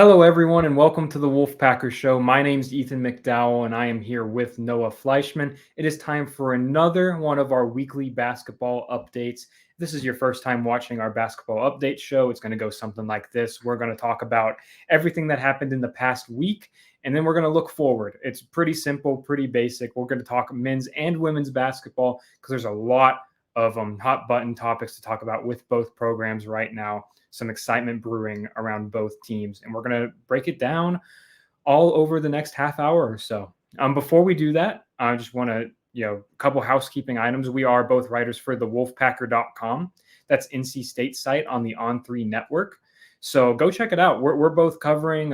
Hello, everyone, and welcome to the Wolfpacker Show. My name's Ethan McDowell, and I am here with Noah Fleischman. It is time for another one of our weekly basketball updates. If this is your first time watching our basketball update show, it's going to go something like this. We're going to talk about everything that happened in the past week, and then we're going to look forward. It's pretty simple, pretty basic. We're going to talk men's and women's basketball because there's a lot of hot button topics to talk about with both programs right now. Some excitement brewing around both teams, and we're going to break it down all over the next half hour or so. Before we do that, I just want to, a couple housekeeping items. We are both writers for the Wolfpacker.com. That's NC State site on the On3 network. So go check it out. We're both covering,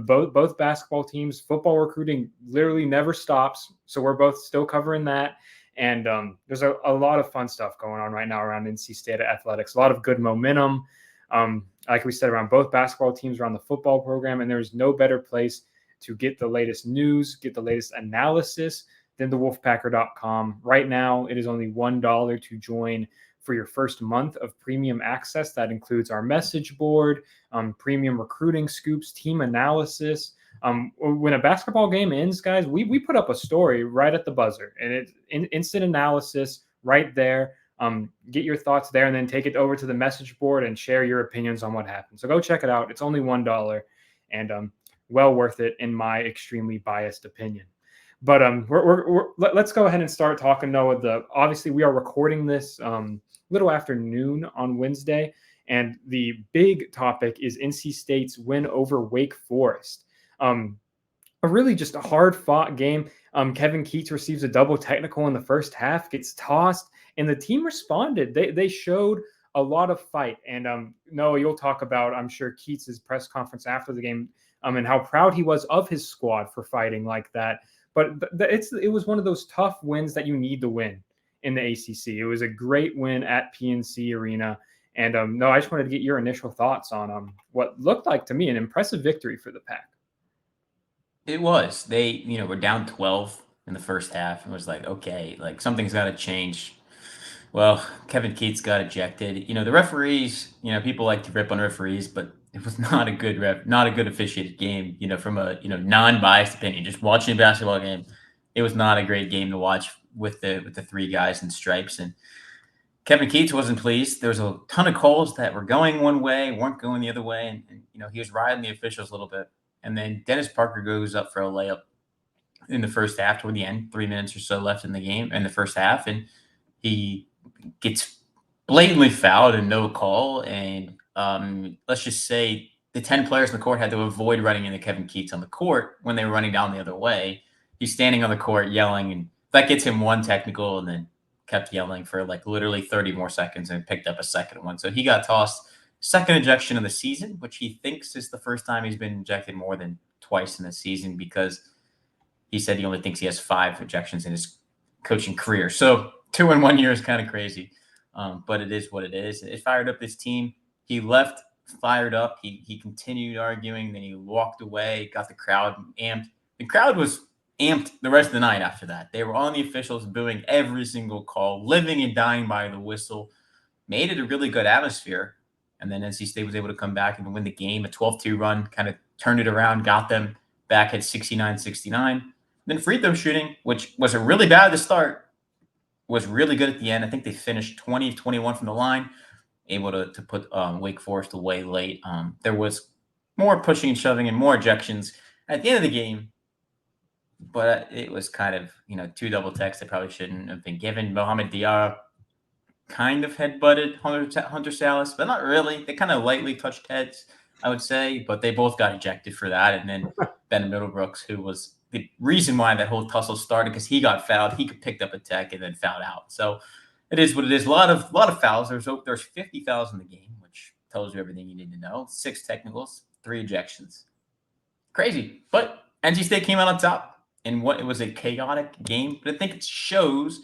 both basketball teams. Football recruiting literally never stops. So we're both still covering that. And there's a lot of fun stuff going on right now around NC State athletics. A lot of good momentum. Like we said, around both basketball teams, around the football program, and there's no better place to get the latest news, get the latest analysis than the Wolfpacker.com. Right now, it is only $1 to join for your first month of premium access. That includes our message board, premium recruiting scoops, team analysis. When a basketball game ends, guys, we put up a story right at the buzzer, and it's instant analysis right there. Get your thoughts there and then take it over to the message board and share your opinions on what happened. So go check it out. It's only $1 and well worth it in my extremely biased opinion. But let's go ahead and start talking, Noah. Obviously, we are recording this little after noon on Wednesday, and the big topic is NC State's win over Wake Forest. A really just a hard-fought game. Kevin Keats receives a double technical in the first half, gets tossed, and the team responded. They showed a lot of fight. And Noah, you'll talk about, I'm sure, Keats' press conference after the game and how proud he was of his squad for fighting like that. But it was one of those tough wins that you need to win in the ACC. It was a great win at PNC Arena. And no, I just wanted to get your initial thoughts on what looked like to me an impressive victory for the Pack. It was. They, were down 12 in the first half and was like, okay, like something's got to change. Well, Kevin Keats got ejected. The referees, people like to rip on referees, but it was not a good not a good officiated game, from a, non-biased opinion. Just watching a basketball game, it was not a great game to watch with the three guys in stripes. And Kevin Keats wasn't pleased. There was a ton of calls that were going one way, weren't going the other way, and he was riding the officials a little bit. And then Dennis Parker goes up for a layup in the first half toward the end, 3 minutes or so left in the game in the first half. And he gets blatantly fouled and no call. And let's just say the 10 players in the court had to avoid running into Kevin Keats on the court when they were running down the other way. He's standing on the court yelling, and that gets him one technical and then kept yelling for like literally 30 more seconds and picked up a second one. So he got tossed. Second ejection of the season, which he thinks is the first time he's been ejected more than twice in the season, because he said he only thinks he has 5 ejections in his coaching career. So 2 in 1 year is kind of crazy, but it is what it is. It fired up his team. He left fired up. He continued arguing. Then he walked away, got the crowd amped. The crowd was amped the rest of the night after that. They were on the officials, booing every single call, living and dying by the whistle. Made it a really good atmosphere. And then NC State was able to come back and win the game. A 12-2 run kind of turned it around, got them back at 69-69. Then free throw shooting, which was really bad at the start, was really good at the end. I think they finished 20-21 from the line, able to put Wake Forest away late. There was more pushing and shoving and more ejections at the end of the game. But it was kind of, 2 double techs that probably shouldn't have been given. Mohamed Diarra kind of head-butted Hunter Salas, but not really. They kind of lightly touched heads, I would say, but they both got ejected for that. And then Ben Middlebrooks, who was the reason why that whole tussle started, because he got fouled. He picked up a tech and then fouled out. So it is what it is. A lot of fouls. There's 50 fouls in the game, which tells you everything you need to know. 6 technicals, 3 ejections. Crazy. But NC State came out on top in what it was a chaotic game. But I think it shows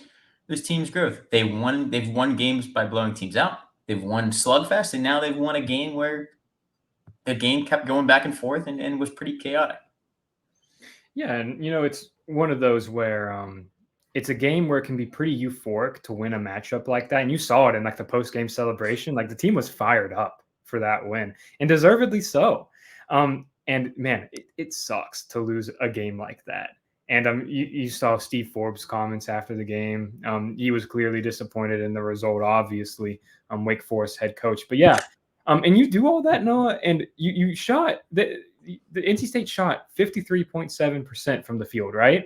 this team's growth. They've won games by blowing teams out. They've won slugfest, and now they've won a game where the game kept going back and forth and was pretty chaotic. Yeah, and it's one of those where it's a game where it can be pretty euphoric to win a matchup like that. And you saw it in like the post-game celebration. Like the team was fired up for that win, and deservedly so. And man, it sucks to lose a game like that. And you saw Steve Forbes' comments after the game. He was clearly disappointed in the result, obviously. Wake Forest head coach, but yeah. And you do all that, Noah, and you shot the NC State shot 53.7% from the field, right?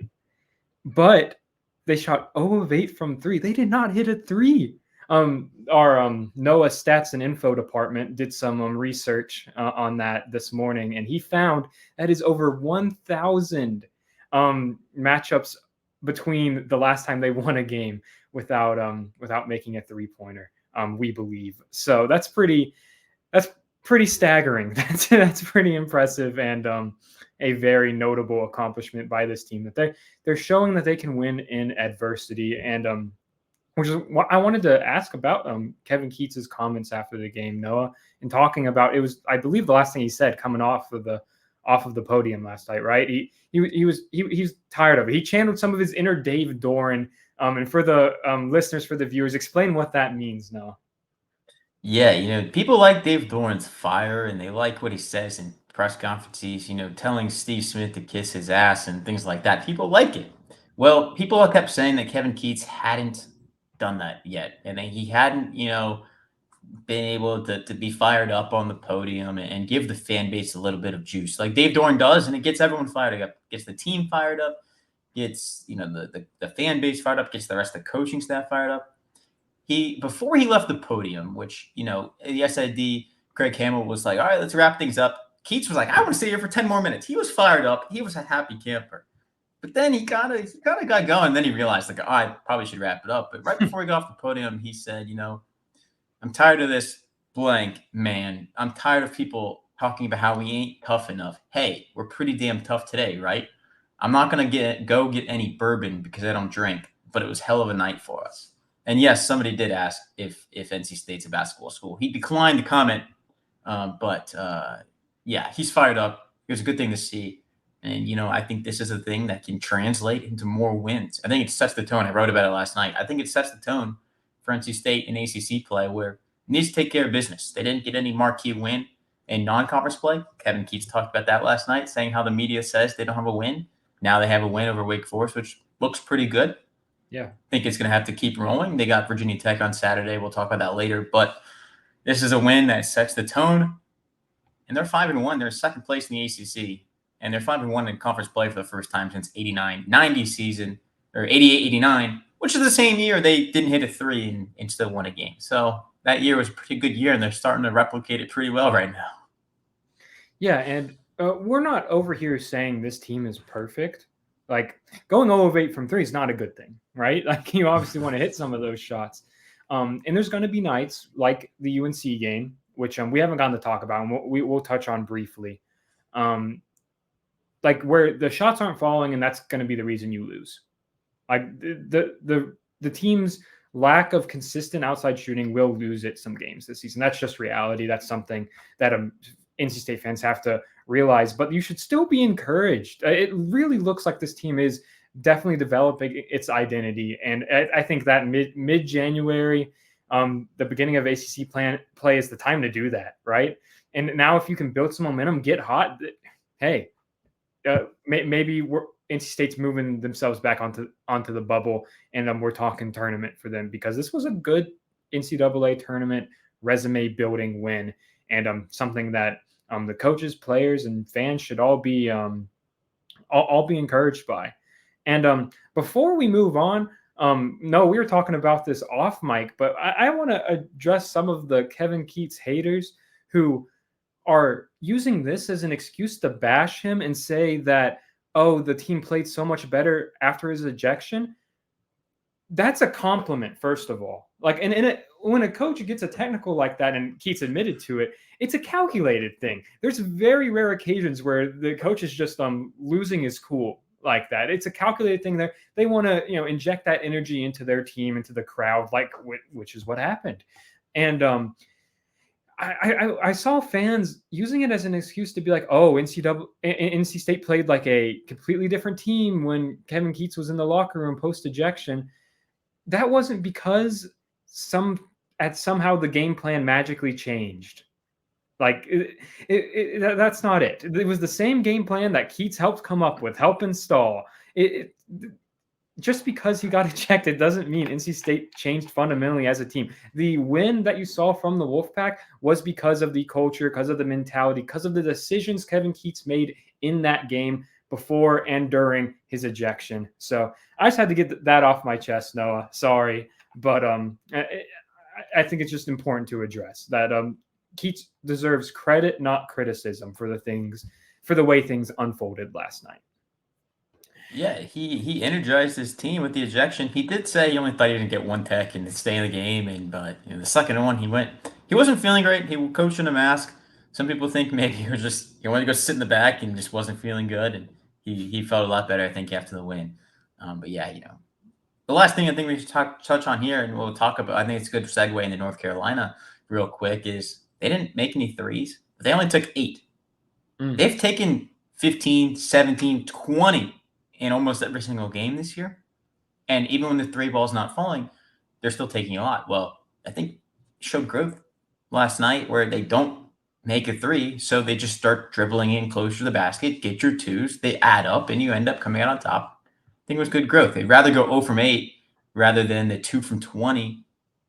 But they shot 0 of 8 from three. They did not hit a three. Our NOAA Stats and Info Department did some research on that this morning, and he found that is over 1,000 matchups between the last time they won a game without making a 3-pointer. We believe so. That's pretty staggering. That's pretty impressive, and a very notable accomplishment by this team that they're showing that they can win in adversity. And which is what I wanted to ask about Kevin Keats's comments after the game, Noah, and talking about it was, I believe, the last thing he said coming off of the podium last night, right? He's tired of it. He channeled some of his inner Dave Doran. And for the listeners, for the viewers, explain what that means, Noah. Yeah, people like Dave Doran's fire, and they like what he says in press conferences, telling Steve Smith to kiss his ass and things like that. People like it. Well, people all kept saying that Kevin Keats hadn't done that yet, and that he hadn't, been able to be fired up on the podium and give the fan base a little bit of juice like Dave Doran does, and it gets everyone fired up, gets the team fired up, gets the fan base fired up, gets the rest of the coaching staff fired up. Before he left the podium, which, the SID, Craig Hamill was like, all right, let's wrap things up. Keats was like, I want to stay here for 10 more minutes. He was fired up. He was a happy camper. But then he kind of got going. Then he realized, like, oh, I probably should wrap it up. But right before he got off the podium, he said, I'm tired of this blank, man. I'm tired of people talking about how we ain't tough enough. Hey, we're pretty damn tough today, right? I'm not going to go get any bourbon because I don't drink, but it was hell of a night for us. And yes, somebody did ask if NC State's a basketball school. He declined to comment, but yeah, he's fired up. It was a good thing to see. And, I think this is a thing that can translate into more wins. I think it sets the tone. I wrote about it last night. I think it sets the tone for NC State in ACC play, where it needs to take care of business. They didn't get any marquee win in non-conference play. Kevin Keats talked about that last night, saying how the media says they don't have a win. Now they have a win over Wake Forest, which looks pretty good. Yeah. I think it's going to have to keep rolling. They got Virginia Tech on Saturday. We'll talk about that later. But this is a win that sets the tone. And they're 5-1. They're second place in the ACC. And they're 5-1 in conference play for the first time since 89-90 season, or 88-89, which is the same year they didn't hit a three and still won a game. So that year was a pretty good year, and they're starting to replicate it pretty well right now. Yeah, and we're not over here saying this team is perfect. Like, going 0 of 8 from three is not a good thing, right? Like, you obviously want to hit some of those shots. And there's going to be nights like the UNC game, which we haven't gotten to talk about, and we'll touch on briefly. Like, where the shots aren't falling, and that's going to be the reason you lose. Like, the team's lack of consistent outside shooting will lose it some games this season. That's just reality. That's something that NC State fans have to realize, but you should still be encouraged. It really looks like this team is definitely developing its identity. And I think that mid-January, the beginning of ACC play is the time to do that, right? And now if you can build some momentum, get hot, hey, maybe NC State's moving themselves back onto the bubble, and we're talking tournament for them, because this was a good NCAA tournament resume-building win, and something that the coaches, players, and fans should all be encouraged by. And before we move on, no, we were talking about this off mic, but I want to address some of the Kevin Keats haters who are using this as an excuse to bash him and say that, oh, the team played so much better after his ejection. That's a compliment, first of all. Like, and when a coach gets a technical like that, and Keats admitted to it, it's a calculated thing. There's very rare occasions where the coach is just losing his cool like that. It's a calculated thing there. They want to, inject that energy into their team, into the crowd, like, which is what happened. And I saw fans using it as an excuse to be like, oh, NC State played like a completely different team when Kevin Keats was in the locker room post-ejection. That wasn't because somehow the game plan magically changed. Like that's not it. It was the same game plan that Keats helped come up with, help install. Just because he got ejected doesn't mean NC State changed fundamentally as a team. The win that you saw from the Wolfpack was because of the culture, because of the mentality, because of the decisions Kevin Keats made in that game before and during his ejection. So I just had to get that off my chest, Noah. Sorry, but I think it's just important to address that Keats deserves credit, not criticism, for the way things unfolded last night. Yeah, he energized his team with the ejection. He did say he only thought he was gonna get one tech and stay in the game, and but the second one he wasn't feeling great. He coached in a mask. Some people think maybe he wanted to go sit in the back and just wasn't feeling good, and he felt a lot better I think after the win. But yeah, the last thing I think we should touch on here, and we'll talk about. I think it's a good segue into North Carolina real quick. Is they didn't make any threes, but they only took 8. They've taken 15, 17, 20 in almost every single game this year. And even when the three ball's not falling, they're still taking a lot. Well, I think it showed growth last night where they don't make a three, so they just start dribbling in closer to the basket, get your twos, they add up, and you end up coming out on top. I think it was good growth. They'd rather go 0 from 8 rather than the 2 from 20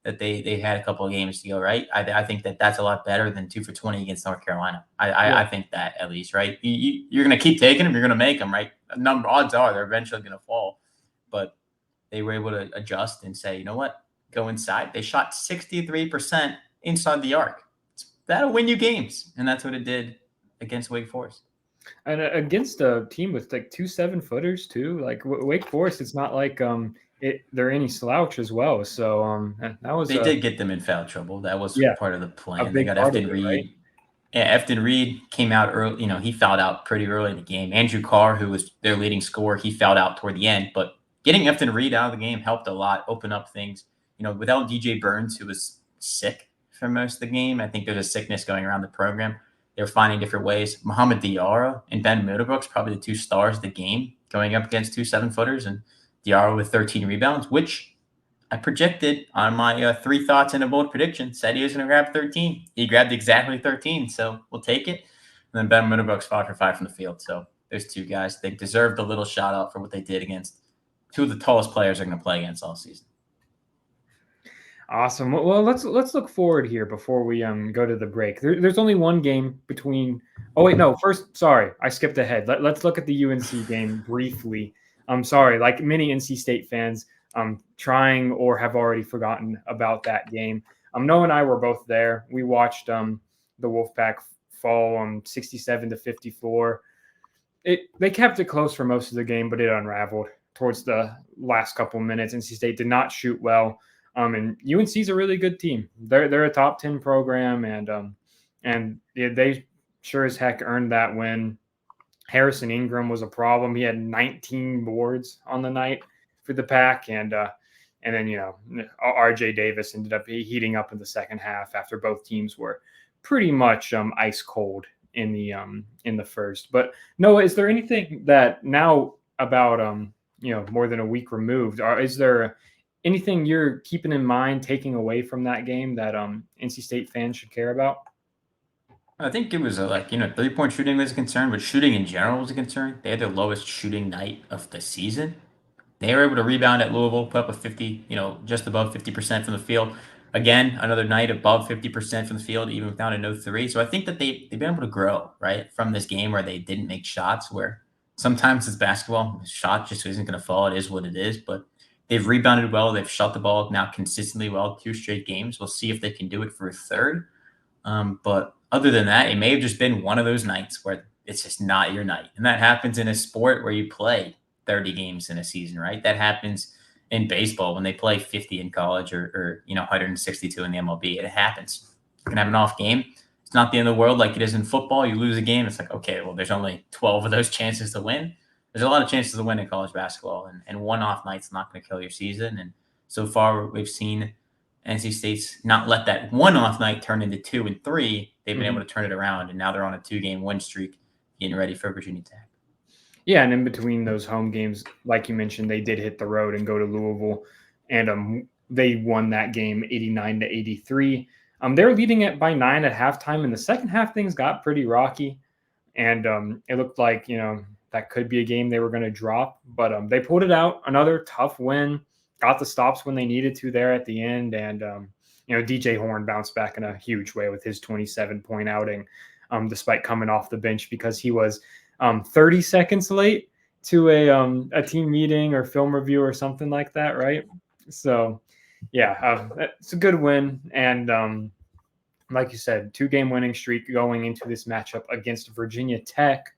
that they had a couple of games to go, right? I think that's a lot better than 2 for 20 against North Carolina. I think that at least, right? You're going to keep taking them. You're going to make them, right? Odds are they're eventually going to fall. But they were able to adjust and say, you know what? Go inside. They shot 63% inside the arc. That'll win you games. And that's what it did against Wake Forest. And against a team with like 2 7-footers too, like Wake Forest, it's not like they're any slouch as well. So that was they did get them in foul trouble. That was part of the plan. They got Efton Reed. Right? Yeah, Efton Reed came out early. He fouled out pretty early in the game. Andrew Carr, who was their leading scorer, he fouled out toward the end. But getting Efton Reed out of the game helped a lot, open up things. Without DJ Burns, who was sick for most of the game, I think there's a sickness going around the program. They're finding different ways. Mohamed Diarra and Ben Middlebrooks, probably the 2 stars of the game, going up against 2 7-footers, and Diarra with 13 rebounds, which I projected on my 3 thoughts and a bold prediction. Said he was going to grab 13. He grabbed exactly 13, so we'll take it. And then Ben Middlebrooks 5 for 5 from the field. So those 2 guys, they deserved a little shout out for what they did against 2 of the tallest players they're going to play against all season. Awesome. Well, let's look forward here before we go to the break. There's only one game between. Oh wait, no. First, sorry, I skipped ahead. Let's look at the UNC game briefly. I'm sorry, like many NC State fans, trying or have already forgotten about that game. Noah and I were both there. We watched the Wolfpack fall on 67-54. They kept it close for most of the game, but it unraveled towards the last couple minutes. NC State did not shoot well. And UNC's a really good team. They're a top 10 program, and they sure as heck earned that win. Harrison Ingram was a problem. He had 19 boards on the night for the Pack, and then RJ Davis ended up heating up in the second half after both teams were pretty much ice cold in the first. But Noah, is there anything that now about more than a week removed, is there anything you're keeping in mind, taking away from that game that NC State fans should care about? I think it was 3-point shooting was a concern, but shooting in general was a concern. They had their lowest shooting night of the season. They were able to rebound at Louisville, put up a 50, just above 50% from the field. Again, another night above 50% from the field, even without a no 3. So I think that they've been able to grow, right, from this game where they didn't make shots, where sometimes it's basketball, the shot just isn't going to fall. It is what it is, but they've rebounded well. They've shot the ball now consistently well, 2 straight games. We'll see if they can do it for a third. But other than that, it may have just been one of those nights where it's just not your night. And that happens in a sport where you play 30 games in a season, right? That happens in baseball when they play 50 in college or 162 in the MLB. It happens. You can have an off game. It's not the end of the world like it is in football. You lose a game, it's like, okay, well, there's only 12 of those chances to win. There's a lot of chances to win in college basketball, and one off night's not going to kill your season. And so far, we've seen NC State's not let that one off night turn into 2 and 3. They've been able to turn it around, and now they're on a 2-game win streak, getting ready for Virginia Tech. Yeah, and in between those home games, like you mentioned, they did hit the road and go to Louisville, and they won that game 89-83. They were leading it by 9 at halftime. In the second half, things got pretty rocky, and it looked like that could be a game they were going to drop. But they pulled it out. Another tough win. Got the stops when they needed to there at the end, and DJ Horn bounced back in a huge way with his 27-point outing, despite coming off the bench because he was 30 seconds late to a team meeting or film review or something like that, right? So, yeah, it's a good win, and like you said, 2-game winning streak going into this matchup against Virginia Tech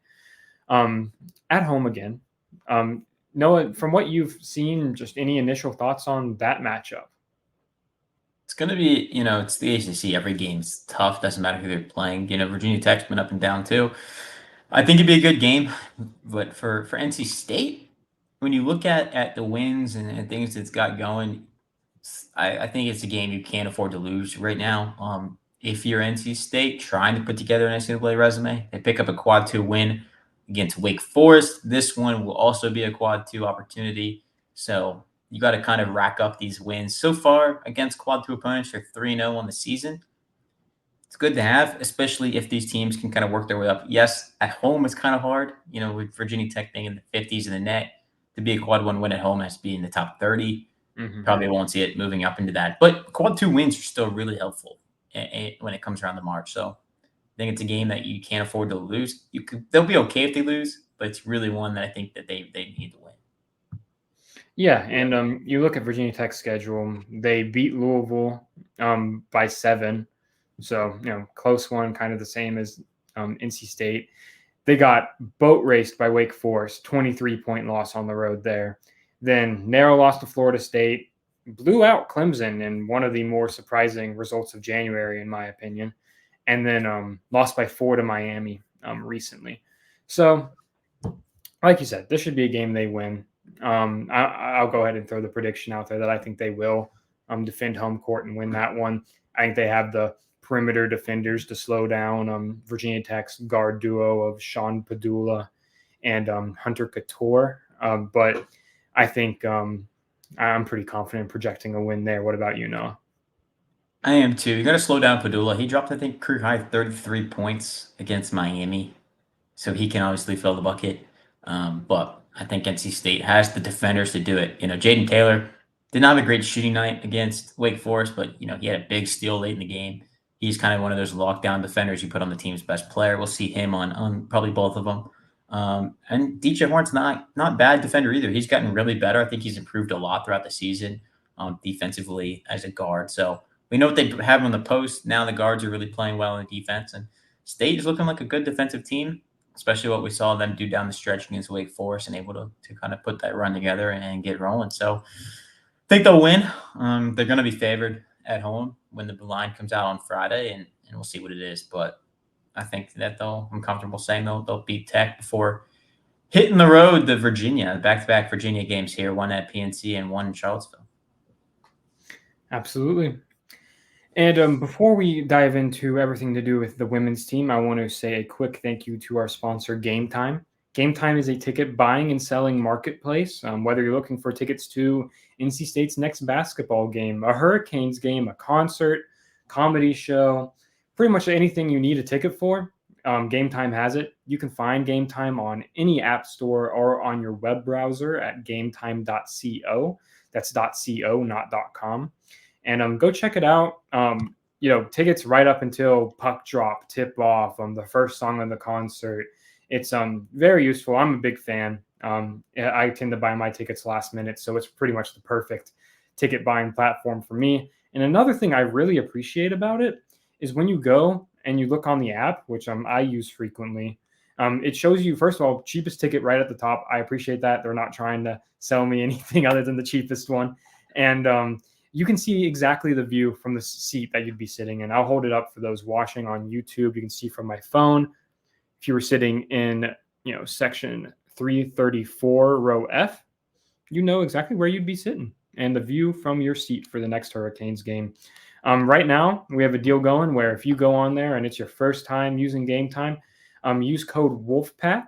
at home again. Noah, from what you've seen, just any initial thoughts on that matchup? It's going to be, it's the ACC. Every game's tough. Doesn't matter who they're playing. Virginia Tech's been up and down too. I think it'd be a good game, but for NC State, when you look at the wins and things it's got going, I think it's a game you can't afford to lose right now. If you're NC State trying to put together an NCAA resume, they pick up a quad 2 win against Wake Forest. This one will also be a quad 2 opportunity. So you got to kind of rack up these wins. So far against quad 2 opponents, they're 3-0 on the season. It's good to have, especially if these teams can kind of work their way up. Yes, at home it's kind of hard, with Virginia Tech being in the 50s in the net. To be a quad 1 win at home has to be in the top 30. Probably won't see it moving up into that. But quad 2 wins are still really helpful when it comes around to March. So I think it's a game that you can't afford to lose. They'll be okay if they lose, but it's really one that I think that they need to win. Yeah, and you look at Virginia Tech's schedule. They beat Louisville by 7, so close one, kind of the same as NC State. They got boat raced by Wake Forest, 23-point loss on the road there. Then narrow loss to Florida State, blew out Clemson in one of the more surprising results of January, in my opinion, and then lost by 4 to Miami recently. So, like you said, this should be a game they win. I'll go ahead and throw the prediction out there that I think they will defend home court and win that one. I think they have the perimeter defenders to slow down Virginia Tech's guard duo of Sean Padula and Hunter Couture. But I think I'm pretty confident projecting a win there. What about you, Noah? I am too. You got to slow down Padula. He dropped, I think, career high 33 points against Miami, so he can obviously fill the bucket. But I think NC State has the defenders to do it. Jaden Taylor did not have a great shooting night against Wake Forest, but he had a big steal late in the game. He's kind of one of those lockdown defenders you put on the team's best player. We'll see him on probably both of them. And DJ Horn's not bad defender either. He's gotten really better. I think he's improved a lot throughout the season defensively as a guard. So we know what they have on the post. Now the guards are really playing well in defense, and State is looking like a good defensive team, especially what we saw them do down the stretch against Wake Forest and able to kind of put that run together and get rolling. So I think they'll win. They're going to be favored at home when the line comes out on Friday, and we'll see what it is. But I think that I'm comfortable saying they'll beat Tech before hitting the road to Virginia, back-to-back Virginia games here, one at PNC and one in Charlottesville. Absolutely. And before we dive into everything to do with the women's team, I want to say a quick thank you to our sponsor, Game Time. Game Time is a ticket buying and selling marketplace. Whether you're looking for tickets to NC State's next basketball game, a Hurricanes game, a concert, comedy show, pretty much anything you need a ticket for, Game Time has it. You can find Game Time on any app store or on your web browser at gametime.co. That's .co, not .com. And go check it out. Tickets right up until puck drop, tip off, the first song of the concert. It's very useful. I'm a big fan. I tend to buy my tickets last minute, so it's pretty much the perfect ticket buying platform for me. And another thing I really appreciate about it is when you go and you look on the app, which I use frequently, it shows you, first of all, cheapest ticket right at the top. I appreciate that. They're not trying to sell me anything other than the cheapest one. And you can see exactly the view from the seat that you'd be sitting in. I'll hold it up for those watching on YouTube. You can see from my phone. If you were sitting in, section 334, row F, you know exactly where you'd be sitting and the view from your seat for the next Hurricanes game. Right now, we have a deal going where if you go on there and it's your first time using Game Time, use code Wolfpack,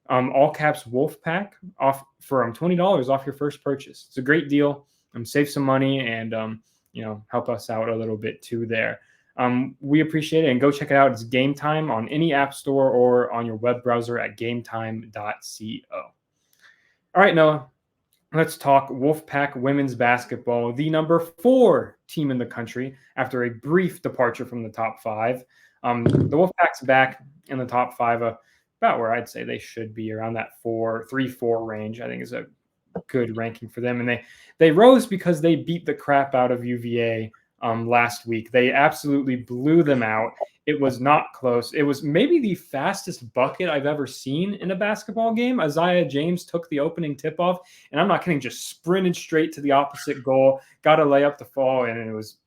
all caps Wolfpack, off for $20 off your first purchase. It's a great deal. Save some money and help us out a little bit too there. We appreciate it, and go check it out. It's Game Time on any app store or on your web browser at gametime.co. All right, Noah, let's talk Wolfpack women's basketball, the number 4 team in the country after a brief departure from the top 5. The Wolfpack's back in the top 5, about where I'd say they should be, around that 3-4 range. I think is a good ranking for them, and they rose because they beat the crap out of UVA last week. They absolutely blew them out. It was not close. It was maybe the fastest bucket I've ever seen in a basketball game. Isaiah James took the opening tip-off, and I'm not kidding, just sprinted straight to the opposite goal, got a layup to fall, and it was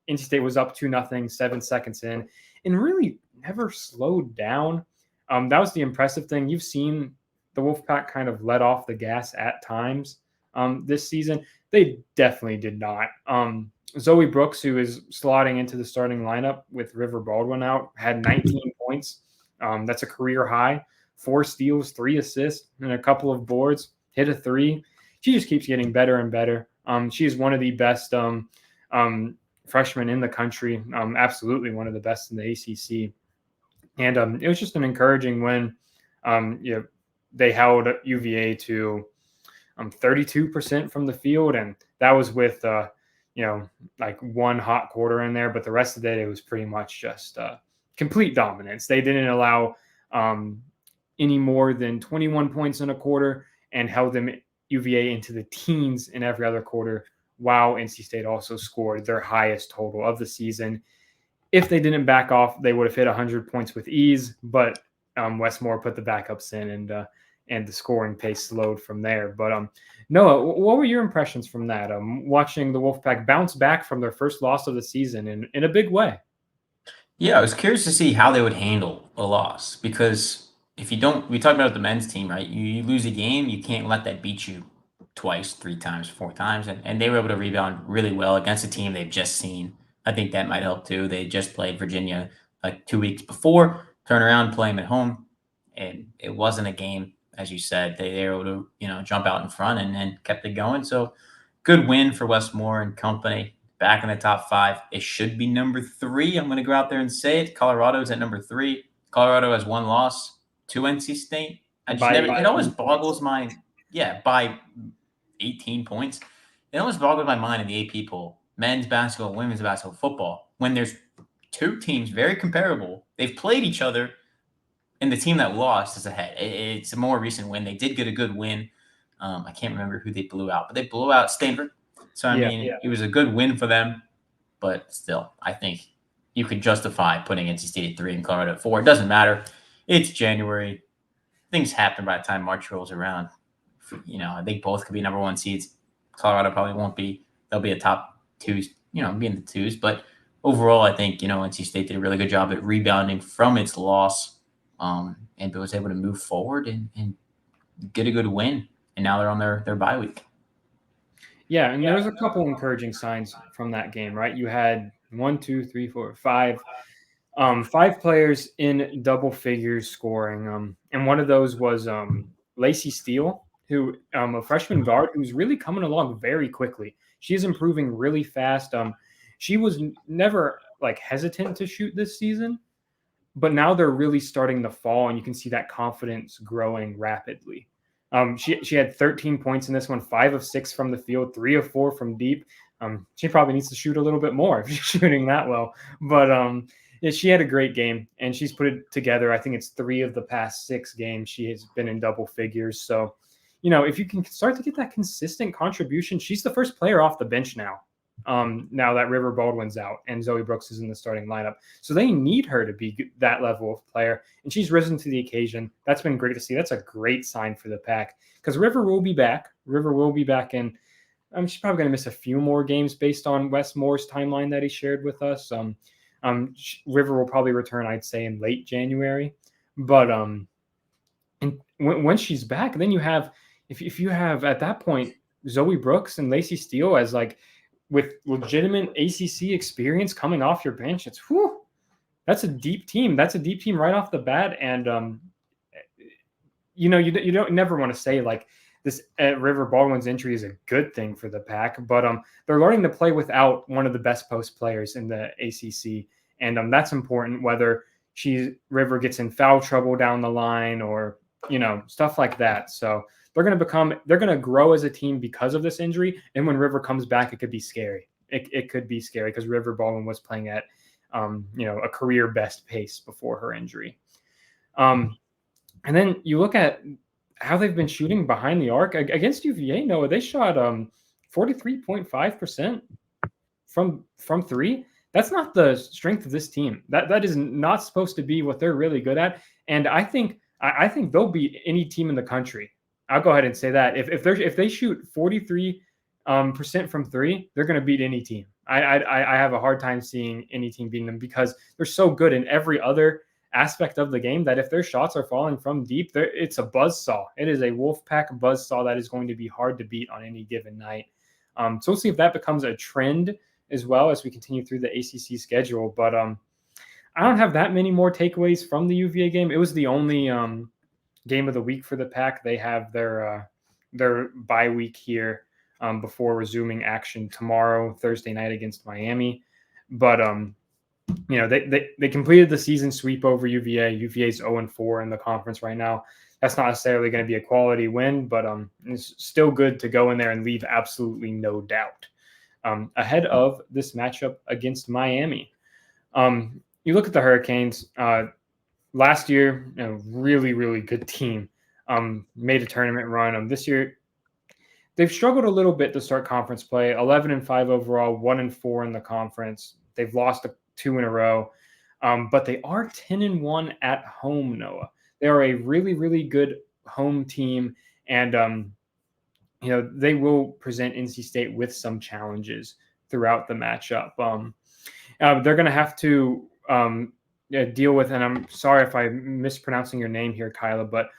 NC State was up 2-0, 7 seconds in, and really never slowed down. That was the impressive thing. You've seen the Wolfpack kind of let off the gas at times this season. They definitely did not. Zoe Brooks, who is slotting into the starting lineup with River Baldwin out, had 19 points. That's a career high. 4 steals, 3 assists, and a couple of boards. Hit a 3. She just keeps getting better and better. She is one of the best freshmen in the country. Absolutely one of the best in the ACC. And it was just an encouraging win. They held UVA to 32% from the field, and that was with like one hot quarter in there, but the rest of the day it was pretty much just complete dominance. They didn't allow any more than 21 points in a quarter and held them UVA into the teens in every other quarter, while NC State also scored their highest total of the season. If they didn't back off, they would have hit 100 points with ease, but Westmore put the backups in, and the scoring pace slowed from there. But Noah, what were your impressions from that? Watching the Wolfpack bounce back from their first loss of the season in a big way. Yeah, I was curious to see how they would handle a loss because if you don't, we talked about the men's team, right? You lose a game, you can't let that beat you twice, 3 times, 4 times. And they were able to rebound really well against a team they've just seen. I think that might help too. They just played Virginia like 2 weeks before, turn around, play them at home. And it wasn't a game, as you said. They were able to, jump out in front and kept it going. So good win for Westmore and company. Back in the top 5. It should be number 3. I'm going to go out there and say it. Colorado's at number 3. Colorado has 1 loss to NC State. It always boggles my, by 18 points. It always boggles my mind in the AP poll, men's basketball, women's basketball, football, when there's 2 teams very comparable. They've played each other, and the team that lost is ahead. It's a more recent win. They did get a good win. I can't remember who they blew out, but they blew out Stanford. So, it was a good win for them. But still, I think you could justify putting NC State at 3 and Colorado at 4. It doesn't matter. It's January. Things happen by the time March rolls around. I think both could be number 1 seeds. Colorado probably won't be. They'll be a top 2s, be in the 2s. But overall, I think, NC State did a really good job at rebounding from its loss. And was able to move forward and get a good win. And now they're on their bye week. Yeah, and there was a couple encouraging signs from that game, right? You had 1, 2, 3, 4, 5 players in double figures scoring. And one of those was Lacey Steele, who a freshman guard who's really coming along very quickly. She's improving really fast. She was never hesitant to shoot this season, but now they're really starting to fall, and you can see that confidence growing rapidly. She had 13 points in this one, 5 of 6 from the field, 3 of 4 from deep. She probably needs to shoot a little bit more if she's shooting that well. But she had a great game, and she's put it together. I think it's 3 of the past 6 games she has been in double figures. So, if you can start to get that consistent contribution, she's the first player off the bench now. Now that River Baldwin's out and Zoe Brooks is in the starting lineup. So they need her to be that level of player, and she's risen to the occasion. That's been great to see. That's a great sign for the Pack because River will be back. And she's probably going to miss a few more games based on Wes Moore's timeline that he shared with us. River will probably return, I'd say, in late January. But and when she's back, then you have, if you have at that point Zoe Brooks and Lacey Steele as with legitimate ACC experience coming off your bench, that's a deep team. That's a deep team right off the bat. And you don't never want to say this River Baldwin's injury is a good thing for the Pack, but they're learning to play without one of the best post players in the ACC, and that's important. Whether River gets in foul trouble down the line, or stuff like that. So they're going to grow as a team because of this injury. And when River comes back, it could be scary. It could be scary because River Baldwin was playing at a career best pace before her injury. And then you look at how they've been shooting behind the arc against UVA. Noah, they shot 43.5% from three. That's not the strength of this team. That is not supposed to be what they're really good at. And I think they'll beat any team in the country. I'll go ahead and say that if they shoot 43% from three, they're going to beat any team. I have a hard time seeing any team beating them because they're so good in every other aspect of the game that if their shots are falling from deep, it's a buzzsaw. It is a Wolfpack buzzsaw that is going to be hard to beat on any given night. So we'll see if that becomes a trend as well as we continue through the ACC schedule. But I don't have that many more takeaways from the UVA game. It was the only game of the week for the Pack. They have their bye week here before resuming action tomorrow, Thursday night against Miami. But they completed the season sweep over UVA. UVA's 0-4 in the conference right now. That's not necessarily going to be a quality win, but it's still good to go in there and leave absolutely no doubt. Ahead of this matchup against Miami. You look at the Hurricanes. Last year, really, really good team. Made a tournament run. This year, they've struggled a little bit to start conference play. 11-5 overall, 1-4 in the conference. They've lost 2 in a row, but they are 10-1 at home. Noah, they are a really, really good home team, and they will present NC State with some challenges throughout the matchup. They're going to have to deal with, and I'm sorry if I'm mispronouncing your name here, Kyla, but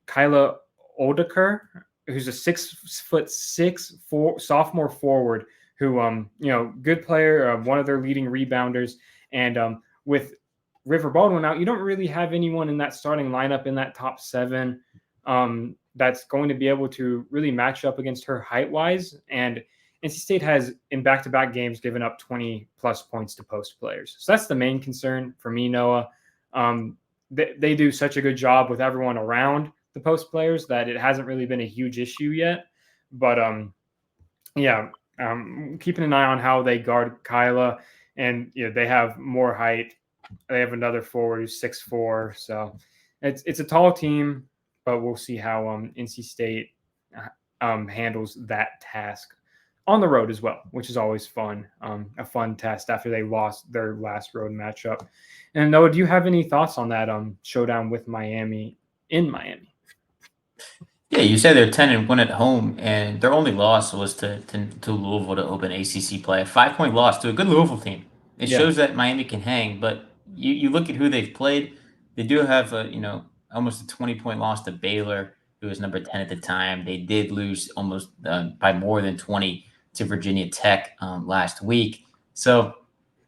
Kyla Oldeker, who's a 6'6" sophomore forward who, good player, one of their leading rebounders. And with River Baldwin out, you don't really have anyone in that starting lineup in that top 7 that's going to be able to really match up against her height-wise. And NC State has, in back-to-back games, given up 20-plus points to post players. So that's the main concern for me, Noah. They do such a good job with everyone around the post players that it hasn't really been a huge issue yet. But, keeping an eye on how they guard Kyla. And they have more height. They have another forward who's 6'4". So it's a tall team, but we'll see how NC State handles that task on the road as well, which is always fun. A fun test after they lost their last road matchup. And Noah, do you have any thoughts on that showdown with Miami in Miami? Yeah, you said they're 10-1 at home, and their only loss was to Louisville to open ACC play. A 5-point loss to a good Louisville team. It shows that Miami can hang, but you look at who they've played. They do have almost a 20-point loss to Baylor, who was number 10 at the time. They did lose almost by more than 20 to Virginia Tech last week. So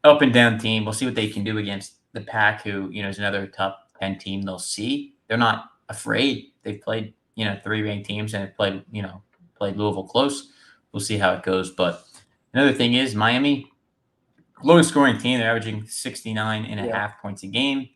up and down team. We'll see what they can do against the Pack, who is another top 10 team they'll see. They're not afraid. They've played 3 ranked teams and have played Louisville close. We'll see how it goes. But another thing is Miami, lowest scoring team. They're averaging 69 and a half points a game.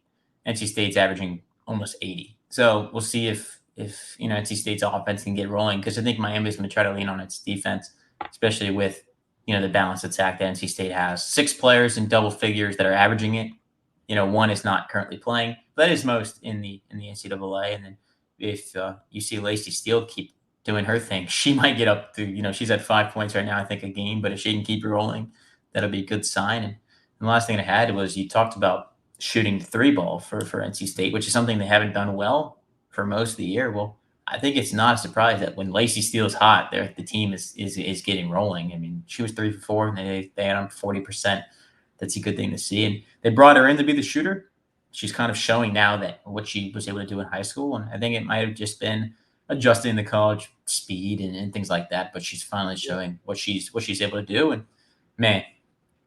NC State's averaging almost 80. So we'll see if NC State's offense can get rolling, because I think Miami's going to try to lean on its defense, especially with the balanced attack that NC State has. 6 players in double figures that are averaging it. 1 is not currently playing. That is most in the NCAA. And then if you see Lacey Steele keep doing her thing, she might get up to, she's at 5 points right now, I think, a game. But if she can keep it rolling, that'll be a good sign. And the last thing I had was, you talked about shooting the 3-ball for NC State, which is something they haven't done well for most of the year. Well, I think it's not a surprise that when Lacey Steele's hot, the team is getting rolling. I mean, she was 3 for 4, and they had on 40%. That's a good thing to see. And they brought her in to be the shooter. She's kind of showing now that what she was able to do in high school. And I think it might have just been adjusting the college speed and things like that. But she's finally showing what she's able to do. And man,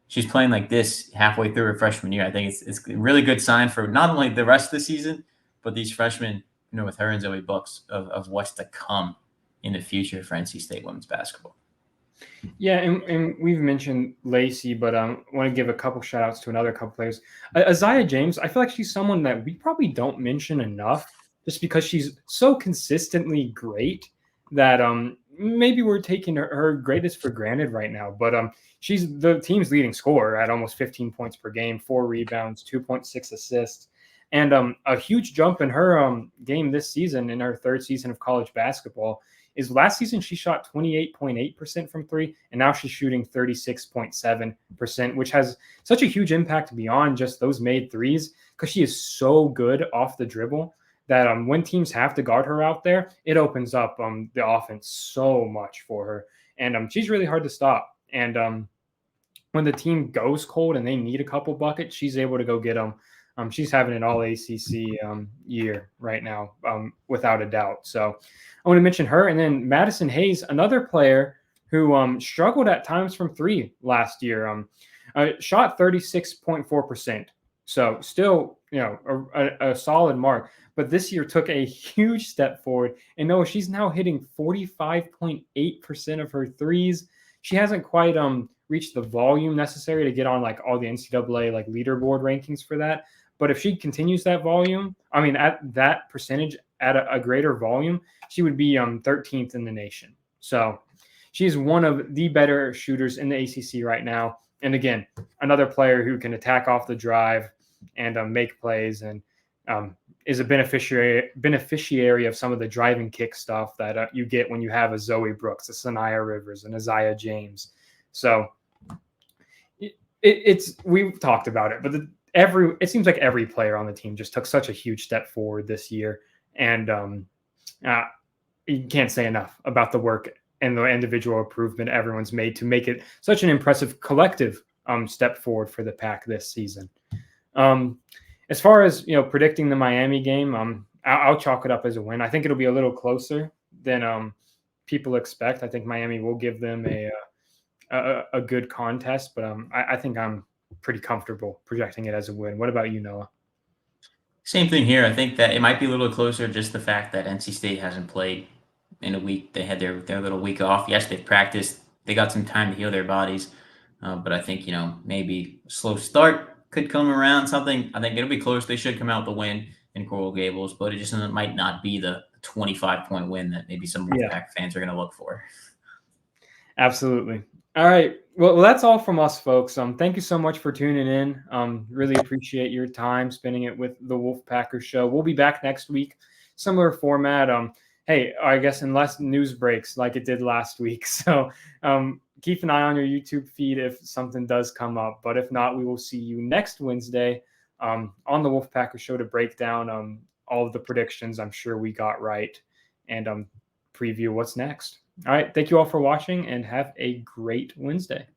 she's playing like this halfway through her freshman year. I think it's a really good sign for not only the rest of the season, but these freshmen, with her and Zoe Books, of what's to come in the future for NC State women's basketball. Yeah, and we've mentioned Lacey, but I want to give a couple shout outs to another couple players. Isaiah James, I feel like she's someone that we probably don't mention enough just because she's so consistently great that maybe we're taking her greatness for granted right now. But she's the team's leading scorer at almost 15 points per game, 4 rebounds, 2.6 assists. And a huge jump in her game this season in her third season of college basketball is last season she shot 28.8% from three, and now she's shooting 36.7%, which has such a huge impact beyond just those made threes because she is so good off the dribble that when teams have to guard her out there, it opens up the offense so much for her. And she's really hard to stop. And when the team goes cold and they need a couple buckets, she's able to go get them. She's having an all ACC year right now, without a doubt. So I want to mention her. And then Madison Hayes, another player who struggled at times from three last year, shot 36.4%. So still, a solid mark. But this year took a huge step forward. And no, she's now hitting 45.8% of her threes. She hasn't quite reached the volume necessary to get on like all the NCAA like leaderboard rankings for that. But if she continues that volume, at that percentage, at a greater volume, she would be 13th in the nation. So she's one of the better shooters in the ACC right now. And again, another player who can attack off the drive and make plays and is a beneficiary of some of the driving kick stuff that you get when you have a Zoe Brooks, a Sanaya Rivers, an Isaiah James. So we've talked about it, but it seems like every player on the team just took such a huge step forward this year, and you can't say enough about the work and the individual improvement everyone's made to make it such an impressive collective step forward for the Pack this season. As far as predicting the Miami game, I'll chalk it up as a win. I think it'll be a little closer than people expect. I think Miami will give them a good contest, but I think I'm pretty comfortable projecting it as a win. What about you, Noah? Same thing here. I think that it might be a little closer, just the fact that NC State hasn't played in a week. They had their little week off. Yes, they've practiced. They got some time to heal their bodies. But I think, maybe a slow start could come around something. I think it'll be close. They should come out the win in Coral Gables, but it might not be the 25-point win that maybe some Wolfpack fans are going to look for. Absolutely. All right. Well, that's all from us, folks. Thank you so much for tuning in. Really appreciate your time spending it with the Wolfpacker Show. We'll be back next week. Similar format. Hey, I guess unless news breaks like it did last week. So keep an eye on your YouTube feed if something does come up. But if not, we will see you next Wednesday on the Wolfpacker Show to break down all of the predictions I'm sure we got right and preview what's next. All right. Thank you all for watching and have a great Wednesday.